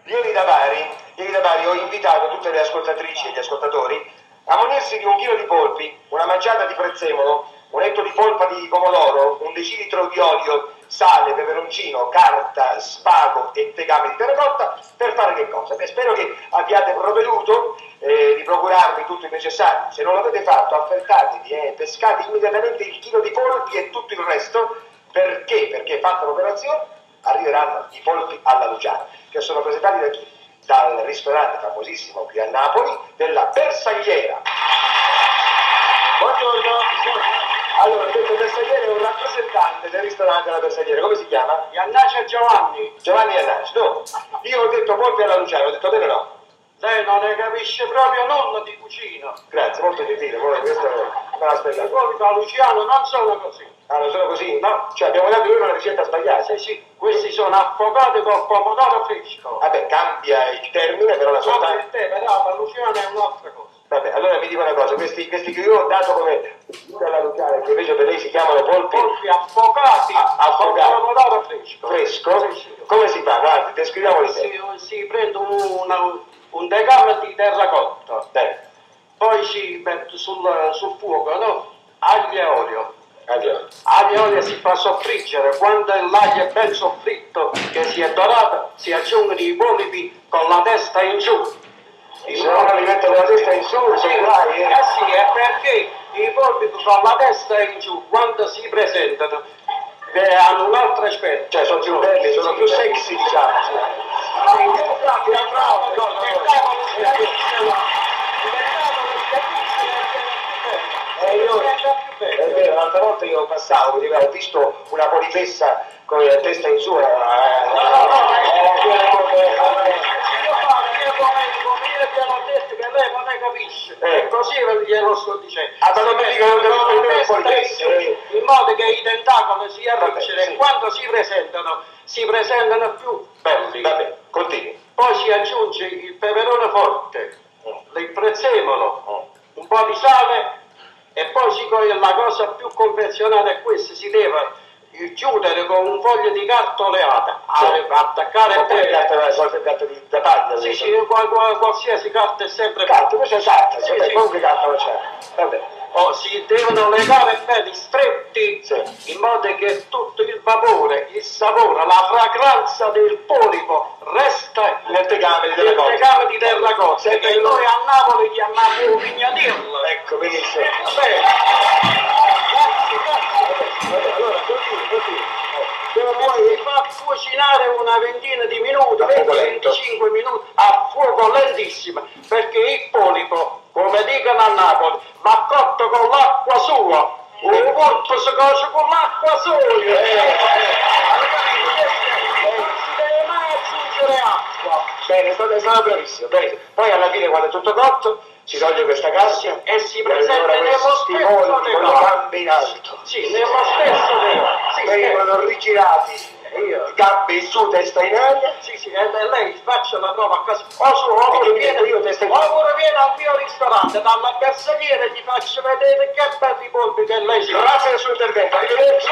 Ieri da Bari ho invitato tutte le ascoltatrici e gli ascoltatori a munirsi di un chilo di polpi, una manciata di prezzemolo, un etto di polpa di pomodoro, un decilitro di olio, sale, peperoncino, carta, spago e tegame di terracotta per fare che cosa? Beh, spero che abbiate provveduto di procurarvi tutto il necessario. Se non l'avete fatto, affrettatevi, pescate immediatamente il chilo di polpi e tutto il resto. Perché? Perché fatta l'operazione arriveranno i polpi alla Luciana, che sono presentati da chi? Dal ristorante famosissimo qui a Napoli della Bersagliera. Buongiorno. Allora, detto Bersagliera è un rappresentante del ristorante della Bersagliera. Come si chiama? Iannace Giovanni. Giovanni Iannace, no. Io ho detto polpi alla Luciana, ho detto bene o no? Lei non ne capisce proprio nulla di cucina. Grazie, molto gentile, questo non l'aspettavo. I polpi alla Luciana non sono così. Ah, non sono così? No, cioè abbiamo dato io una ricetta sbagliata. Sì, questi sono affogati col pomodoro fresco. Vabbè, cambia il termine, però la sostanza... Però la Luciana è un'altra cosa. Vabbè, allora mi dico una cosa, questi che io ho dato come alla Luciana, che invece per lei si chiamano polpi... Polpi affogati col pomodoro fresco. Fresco? Sì. Come si fa? Guardi, descriviamoli. Si prende un tegame di terracotta. Poi si mette sul fuoco, no? Aglio e olio. Aglio e olio si fa soffriggere. Quando l'aglio è ben soffritto, che si è dorato, si aggiungono i polipi con la testa in su. Se no li mettono la testa in su, sì, è perché i polipi con la testa in su, quando si presentano, hanno un altro aspetto. Cioè sono più belli, sono più sexy, diciamo. È vero, l'altra volta io passavo, ho visto una polifessa con la testa in su. Abbiamo detto che lei non ne capisce, così glielo sto dicendo. Ma non mi dicono in modo che i tentacoli si arricciano e quando si presentano più belli. Vabbè, continui. Poi si aggiunge il peperone forte, il prezzemolo, un po' di sale e poi la cosa più confezionata è questa, si deve chiudere con un foglio di carta oleata, attaccare bene. Carta da paglia? Sì, qualsiasi carta è sempre carta, questa è carta, comunque carta non c'è. Vabbè. Si devono legare bene stretti in modo che tutto il vapore, il sapore, la fragranza del polipo resta nel tegame di terracotta che noi a Napoli chiamiamo vignatillo. Ecco, benissimo. Allora, così. Si fa cucinare una ventina di minuti, 20-25 minuti a fuoco lentissimo, perché il polipo, come dicono a Napoli, va cotto con l'acqua sua, un polpo si cuoce con l'acqua sua. Non si deve mai aggiungere acqua. Bene, sono bravissimo. Poi alla fine, quando è tutto cotto, si toglie questa cassa e si presenta nello stesso tegame. Con le gambe in alto. Sì, nello stesso tegame. Vengono rigirati, gambe in su, testa in aria. Sì, e lei faccia la prova a casa. Oppure viene al mio ristorante, dalla Bersagliera, gli faccio vedere che belli polpi che lei si fa. Grazie del suo intervento, arrivederci.